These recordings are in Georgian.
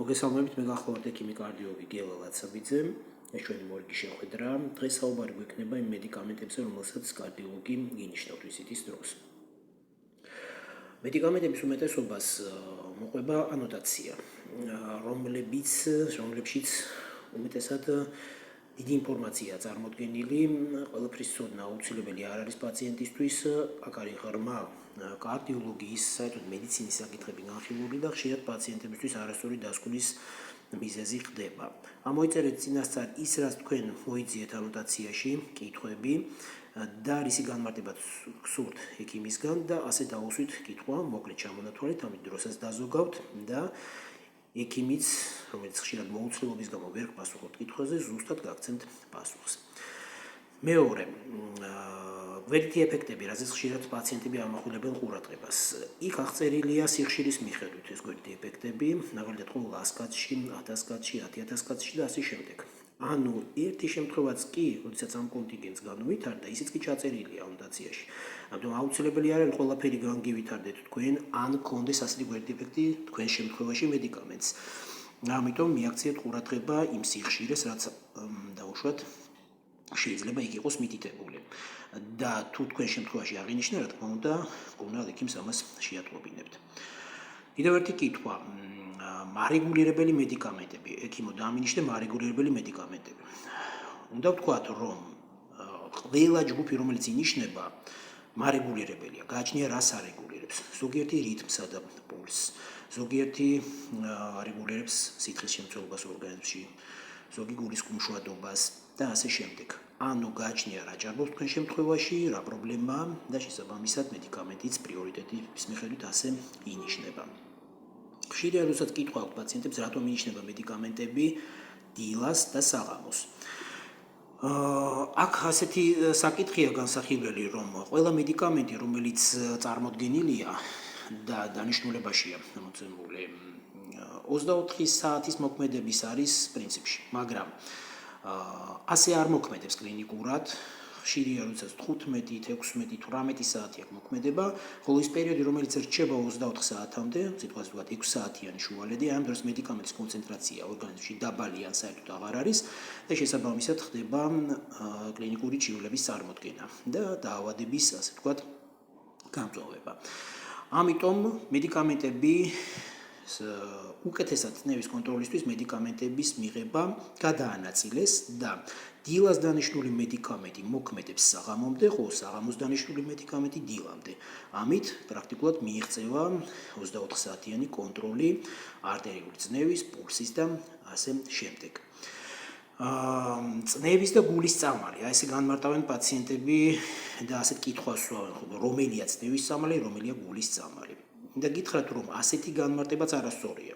მოგესალმებით, მე გახლავართ ექიმი კარდიოლოგი გელა ლაცაბიძე. ეს ჩვენი მორიგი შეხვედრა. დღეს საუბარი გვექნება იმ მედიკამენტებზე, რომელსაც კარდიოლოგი ინიშნავთ ვიზიტის დროს. მედიკამენტების უმეტესობას მოყვება ანოტაცია, რომლებშიც უმეტესად დიდი ინფორმაციაა წარმოდგენილი, ყველაფრის ცოდნა აუცილებელი არ არის პაციენტისთვის, აქ არის ღრმა კარდიოლოგიის, საერთოდ მედიცინის საკითხები განხილული და ხშირად პაციენტებისთვის არასწორი დასკვნის მიზეზი ხდება. ამოიწერეთ წინასწარ ის, რაც თქვენ მოიძიეთ ანოტაციაში, კითხვები და რისი განმარტება გსურთ ექიმისგან და ასე დაუსვით კითხვა, მოკლედ ჩამონათვალეთ, ამით დროსაც დაზოგავთ და ექიმიც, რომელიც ხშირად მოუცლელობის გამო ვერ პასუხობთ კითხვაზე, ზუსტად გაგცემთ პასუხს. მეორე, გვერდითი ეფექტები, რაზეც ხშირად პაციენტები ამახვილებენ ყურადღებას. იქ აღწერილია სიხშირის მიხედვით ეს გვერდითი ეფექტები, მაგალითად ყოველ 100 კაცში, 1000 კაცში, 10000 კაცში და ასე შემდეგ. ანუ ერთი შემთხვევაც კი, როდესაც ამ კონტინგენტს განუვითარდა, ისიც კი ჩაწერილია ანოტაციაში. ამიტომ აუცილებელი არ არის ყველაფერი განგივითარდეთ თქვენ, ან გქონდეს ასეთი გვერდითი ეფექტი თქვენ შემთხვევაში მედიკამენტს. ამიტომ მიაქციეთ ყურადღება იმ სიხშირეს, რაც დაუშვათ შეიძლება იქ იყოს მითითებული. და თუ თქვენ შემთხვევაში აღინიშნა, რა თქმა უნდა, გონალ ექიმს ამას შეატყობინებთ. კიდევ ერთი კითხვა. მარეგულირებელი მედიკამენტები, ექიმო დაამინიშნე მარეგულირებელი მედიკამენტები. უნდა ვთქვათ, რომ ყველა ჯგუფი, რომელიც ინიშნება, მარეგულირებელია. გააჩნია რას არეგულირებს. ზოგიერთი რიტმსა და პულსს, ზოგიერთი არეგულირებს სითხის შემცველობას ორგანიზმში, ზოგი გულის კუმშუადობას და ასე შემდეგ. ანუ გააჩნია რა ჭარბობს თქვენ შემთხვევაში, რა პრობლემაა და შესაბამისად მედიკამენტის პრიორიტეტის მიხედვით ასე ინიშნება. ხშირად როდესაც კითხვა აქვს პაციენტებს, რატომ ინიშნება მედიკამენტები დილას და საღამოს. აქ ასეთი საკითხია განსახილველი, რომ ყველა მედიკამენტი, რომელიც წარმოდგენილია და დანიშნულებაშია მოცემული 24 საათის მოქმედების არის პრინციპში, მაგრამ ასე არ მოქმედებს კლინიკურად. ხშირია, როდესაც 15, 16, 18 საათი აქვს მოქმედება, ხოლო ის პერიოდი, რომელიც რჩება 24 საათამდე, სიტყვაზე ვთქვათ 6 საათიანი შუალედი, ამ დროს მედიკამენტის კონცენტრაცია ორგანიზმში დაბალი ან საერთოდ აღარ არის და შესაბამისად ხდება კლინიკური ჭირულების წარმოდგენა და დაავადების, ასე ვთქვათ, გამწვავება. ამიტომ მედიკამენტები უკეთესად წნევის კონტროლისთვის მედიკამენტების მიღება გადაანაწილეს და დილას დანიშნული მედიკამენტი მოქმედებს საღამომდე, ხოლო საღამოს დანიშნული მედიკამენტი დილამდე. ამით პრაქტიკულად მიიღწევა 24 საათიანი კონტროლი არტერიული წნევის, პულსის და ასე შემდეგ. წნევის და გულის წამალი, ესე განმარტავენ პაციენტები და ასეთ კითხვას სვავენ, რომელია წნევის წამალი, რომელია გულის წამალი. და გითხრათ, რომ ასეთი განმარტებაც არასწორია,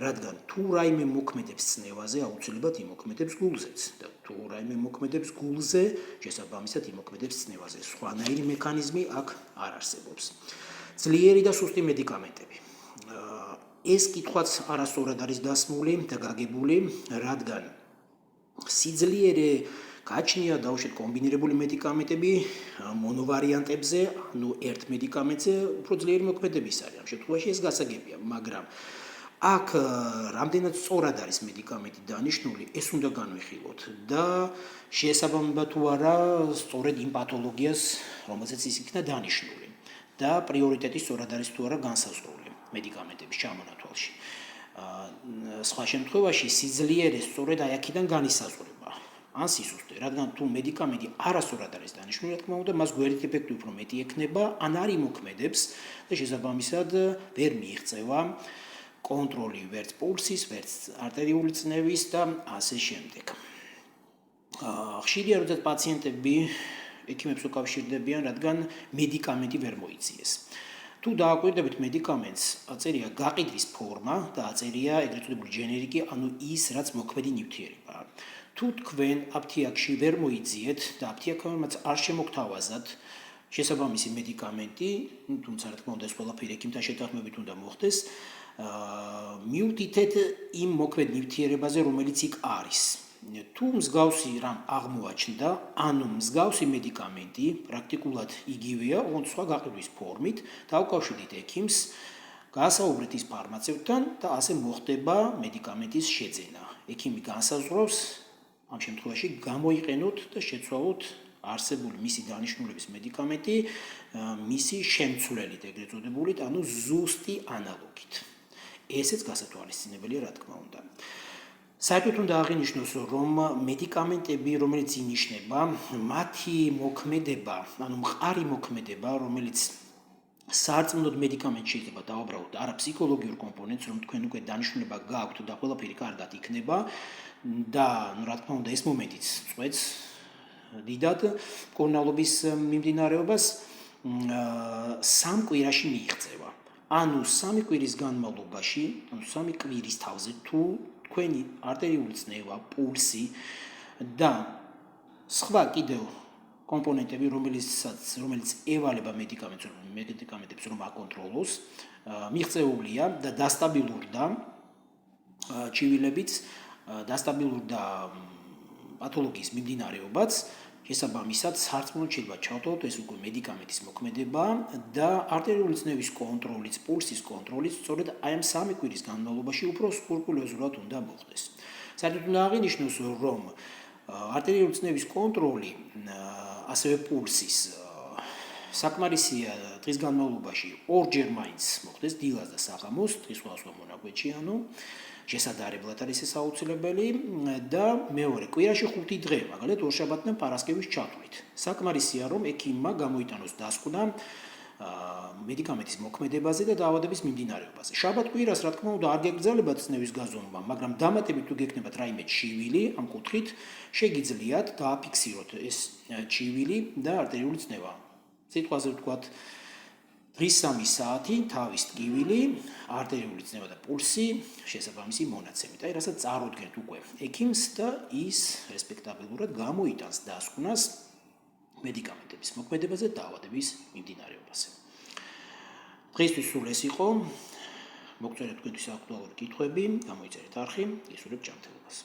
რადგან თუ რაიმე მოქმედებს წნევაზე, აუცილებლად იმოქმედებს გულზეც და თუ რაიმე მოქმედებს გულზე, შესაბამისად იმოქმედებს წნევაზე. სხვანაირი მექანიზმი აქ არ არსებობს. ძლიერი და სუსტი მედიკამენტები. ეს კითხვაც არასწორად არის დასმული და გაგებული, რადგან სიძლიერე გააჩნია დაუშვათ კომბინირებული მედიკამენტები მონოვარიანტებზე, ანუ ერთ მედიკამენტზე უფრო ძლიერი მოქმედების არის. ამ შემთხვევაში ეს გასაგებია, მაგრამ აქ რამდენად სწორად არის მედიკამენტი დანიშნული, ეს უნდა განვიხილოთ და შეესაბამება თუ არა სწორედ იმ პათოლოგიას, რომელზეც ის იქნა დანიშნული და პრიორიტეტი სწორად არის თუ არა განსაზღვრული მედიკამენტების ჩამონათვალში. სხვა შემთხვევაში სიძლიერე სწორედ აი აქედან განისაზღვრება. ან სისუსტე, რადგან თუ მედიკამენტი არასწორად არის დანიშნული, რა თქმა უნდა, მას გვერდითი ეფექტი უფრო მეტი ექნება, ან არ იმოქმედებს და შესაბამისად ვერ მიიღწევა კონტროლი ვერც პულსის, ვერც არტერიული წნევის და ასე შემდეგ. ხშირია, როდესაც პაციენტები ექიმებს უკავშირდებიან, რადგან მედიკამენტი ვერ მოიძიეს. თუ დააკვირდებით მედიკამენტს, აწერია გაყიდვის ფორმა და აწერია ეგრეთ წოდებული ჯენერიკი, ანუ ის, რაც მოქმედი ნივთიერებაა. თუ თქვენ აფთიაქში ვერ მოიძიეთ და აფთიაქმაც არ შემოგთავაზათ შესაბამისი მედიკამენტი, თუმცა რა თქმა უნდა ეს ყველაფერი ექიმთან შეთანხმებით უნდა მოხდეს, მიუთითეთ იმ მოქმედ ნივთიერებაზე, რომელიც იქ არის. თუ მსგავსი რამ აღმოაჩნდა, ანუ მსგავსი მედიკამენტი პრაქტიკულად იგივეა, ოღონდ სხვა გაყიდვის ფორმით, დავკავშირდით ექიმს, გაასაუბრეთ ის ფარმაცევტთან და ასე მოხდება მედიკამენტის შეძენა. ექიმი განსაზღვრავს ამ შემთხვევაში გამოიყენოთ და შეცვალოთ არსებული მისი დანიშნულების მედიკამენტი მისი შემცვლელით, ეგრეთ წოდებულით, ანუ ზუსტი ანალოგით. ესეც გასათვალისწინებელია, რა თქმა უნდა. საერთოდ უნდა აღინიშნოს, რომ მედიკამენტები, რომელიც ინიშნება, მათი მოქმედება, ანუ მყარი მოქმედება, რომელიც სარწმუნოდ მედიკამენტი შეიძლება დავაბრალოთ არა ფსიქოლოგიურ კომპონენტს, რომ თქვენ უკვე დანიშნულება გაქვთ და ყველაფერი კარგად იქნება და, რა თქმა უნდა, ეს მომენტიც წვეთს დიდად მკურნალობის მიმდინარეობას 3 კვირაში მიიღწევა. ანუ 3 კვირის განმავლობაში, ანუ 3 კვირის თავზე თუ თქვენი არტერიული წნევა, პულსი და სხვა კიდევ კომპონენტები, რომელიც ევალება მედიკამენტებს რომ აკონტროლოს, მიღწეულია და დასტაბილურდა ჩივილებიც, დასტაბილურდა პათოლოგიის მიმდინარეობაც, შესაბამისად სარწმუნოდ შეიძლება ჩავთვალოთ ეს უკვე მედიკამენტის მოქმედება და არტერიული წნევის კონტროლიც, პულსის კონტროლიც სწორედ აი ამ 3 კვირის განმავლობაში უფრო სკრუპულოზურად უნდა მოხდეს. საერთოდ უნდა აღინიშნოს, რომ არტერიული წნევის კონტროლი, ასევე პულსის საკმარისია დღის განმავლობაში 2-ჯერ მაინც მოხდეს დილას და საღამოს, დღის სხვადასხვა მონაკვეთში, ანუ შესადარებლად არის ეს აუცილებელი და მეორე კვირაში 5 დღე, მაგალითად ორშაბათი და პარასკევის ჩათვლით. საკმარისია, რომ ექიმმა გამოიტანოს დასკვნა მედიკამენტის მოქმედებაზე და დაავადების მიმდინარეობაზე. შაბათ-კვირას, რა თქმა უნდა, არ გეგრძელებათ წნევის გაზომვა, მაგრამ დამატებით თუ გექნებათ რაიმე ჩივილი, ამ კუთხით შეგიძლიათ გააფიქსიროთ ეს ჩივილი და არტერიული წნევა. სიტყვაზე ვთქვათ, დღის 3 საათი, თავის ტკივილი, არტერიული წნევა და პულსი, შესაბამისი მონაცემით. აი, რასაც წარუდგენთ უკვე ექიმს და ის რესპექტაბილურად გამოიტანს დასკვნას მედიკამენტების მოქმედებაზე და დაავადების მიმდინარეობაზე. დღისთვის სულ ეს იყო. მოგწერეთ თქვენთვის აქტუალური კითხვები, გამოიწერეთ არხი, ისურვებ ჯანმრთელობას.